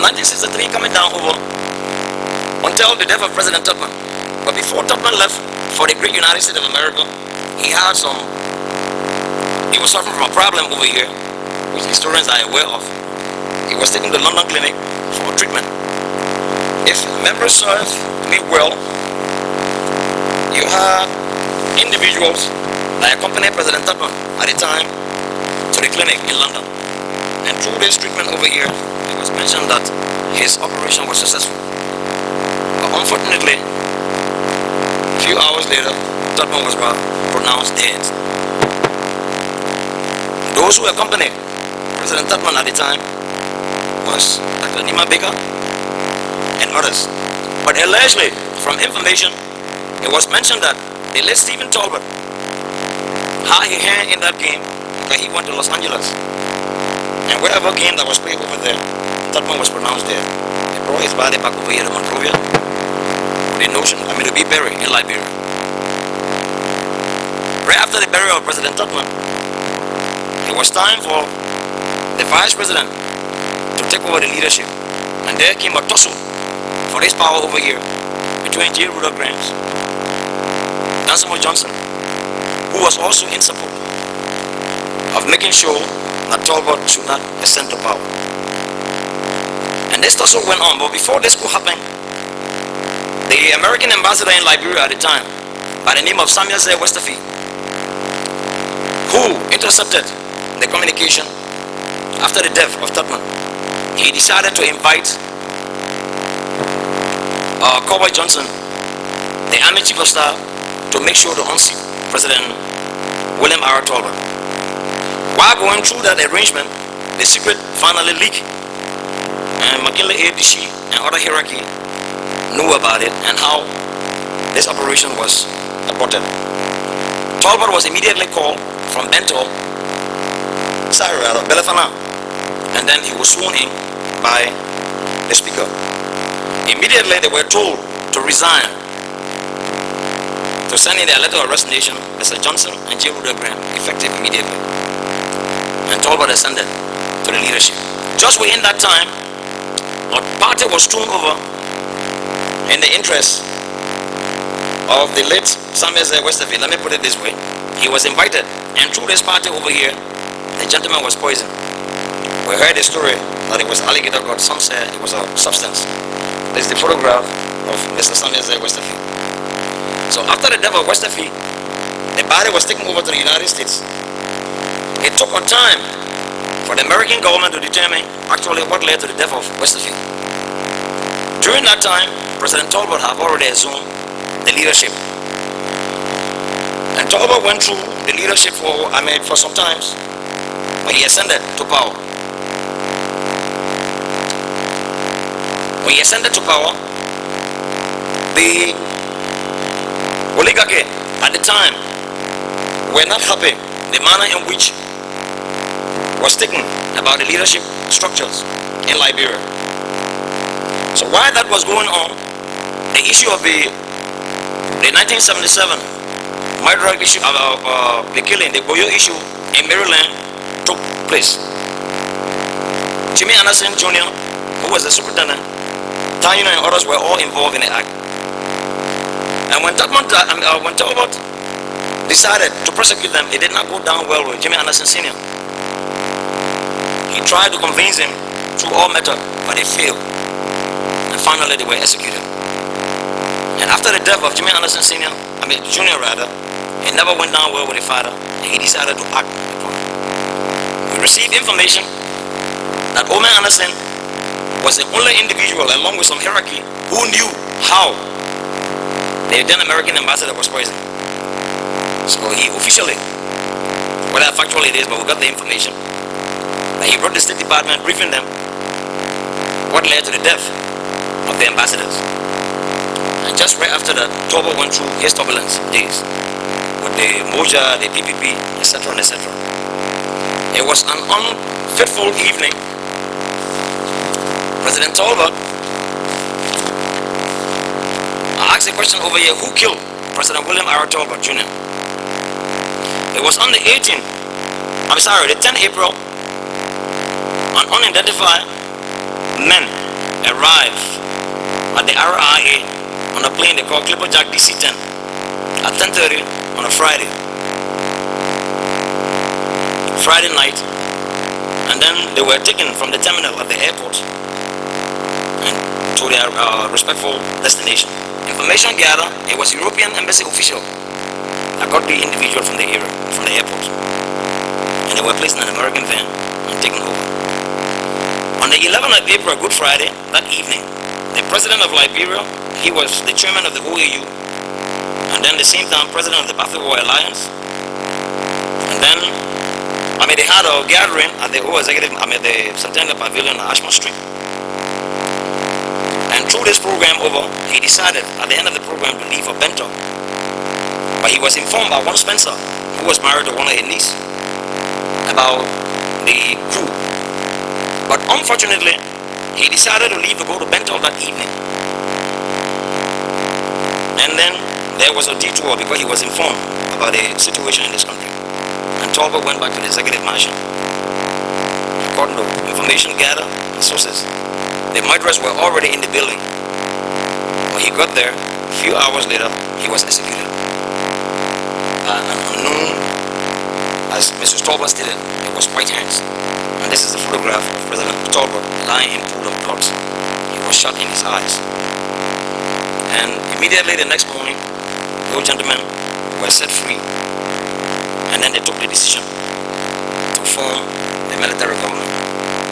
1963 coming down over until the death of President Tubman. But before Tubman left for the great United States of America, he was suffering from a problem over here, which historians are aware of. He was taken to the London clinic for treatment. If memory serves me well, you had individuals that accompanied President Tubman at the time to the clinic in London. And through this treatment over here, it was mentioned that his operation was successful. But unfortunately, a few hours later, Tubman was pronounced dead. Those who accompanied President Tubman at the time was Dr. Nima Baker and others. But allegedly, from information, it was mentioned that the late Stephen Talbot had a hand in that game that he went to Los Angeles. And whatever game that was played over there, Tubman was pronounced dead. They brought his body back over here to Monrovia with the notion, to be buried in Liberia. Right after the burial of President Tubman, it was time for the vice president to take over the leadership. And there came a tussle for this power over here between J. Rudolph Grams, Samuel Johnson, who was also in support of making sure that Talbot should not ascend to power. And this tussle went on, but before this could happen, the American ambassador in Liberia at the time, by the name of Samuel Z. Westerfield, who intercepted the communication after the death of Tubman, he decided to invite Cowboy Johnson, the Army Chief of Staff, to make sure to unseat President William R. Talbot. While going through that arrangement, the secret finally leaked, and McKinley A. Bishi and other hierarchy knew about it and how this operation was aborted. Talbot was immediately called from Belefana, and then he was sworn in by the speaker. Immediately they were told to resign, to send in their letter of resignation, Mr. Johnson and J. Rudolph Graham, effective immediately. And Talbot ascended to the leadership. Just within that time, a party was thrown over in the interest of the late Samuel Z. Westerfield. Let me put it this way. He was invited, and through this party over here, the gentleman was poisoned. We heard a story that it was alligator god. Some said it was a substance. This is the photograph of Mr. Samuel Z. Westerfield. So after the death of Westerfield, the body was taken over to the United States. It took a time for the American government to determine actually what led to the death of Westerfield. During that time, President Talbot had already assumed the leadership. And Talbot went through the leadership for some times, but he ascended to power. When he ascended to power, the oligarchy at the time were not happy the manner in which was taken about the leadership structures in Liberia. So while that was going on, the issue of the 1977 murder issue of the killing, the Boyo issue in Maryland took place. Jimmy Anderson Jr., who was the superintendent, Tanyina and others were all involved in the act. And when Talbot decided to prosecute them, it did not go down well with Jimmy Anderson Sr. He tried to convince him through all methods, but it failed. And finally they were executed. And after the death of Jimmy Anderson Jr., it never went down well with the father, and he decided to act upon it. We received information that Oman Anderson was the only individual, along with some hierarchy, who knew how the then American ambassador was poisoned. So he officially, whether factually it is, but we got the information, that he brought the State Department, briefing them what led to the death of the ambassadors. And just right after that, Talbot went through his turbulence days with the Moja, the PPP, etc. and etc. It was an unfitful evening. President Talbot, I asked a question over here, who killed President William R. Talbot Jr.? It was on the 10th April, an unidentified men arrived at the RIA on a plane they call Clipperjack DC-10 at 10:30 on a Friday night, and then they were taken from the terminal at the airport and to their respectful destination. Information gathered, it was European embassy official that got the individual from the airport, and they were placed in an American van and taken over. On the 11th of April, Good Friday, that evening, the president of Liberia, he was the chairman of the OAU, and then the same time president of the Pathway Alliance, and then they had a gathering at the the Centennial Pavilion at Ashmore Street. And through this program over, he decided at the end of the program to leave for Bento. But he was informed by one Spencer, who was married to one of his niece, about the coup. But unfortunately, he decided to leave to go to Bento that evening. And then there was a detour because he was informed about the situation in this country. And Tolbert went back to the executive mansion. According to information gathered and sources, the murderers were already in the building. When he got there, a few hours later, he was executed. Unknown, as Mrs. Tolbert stated, it was white hands. And this is a photograph of President Tolbert lying in pool of blood. He was shot in his eyes. And immediately the next morning, those gentlemen were set free. And then they took the decision to form the military government.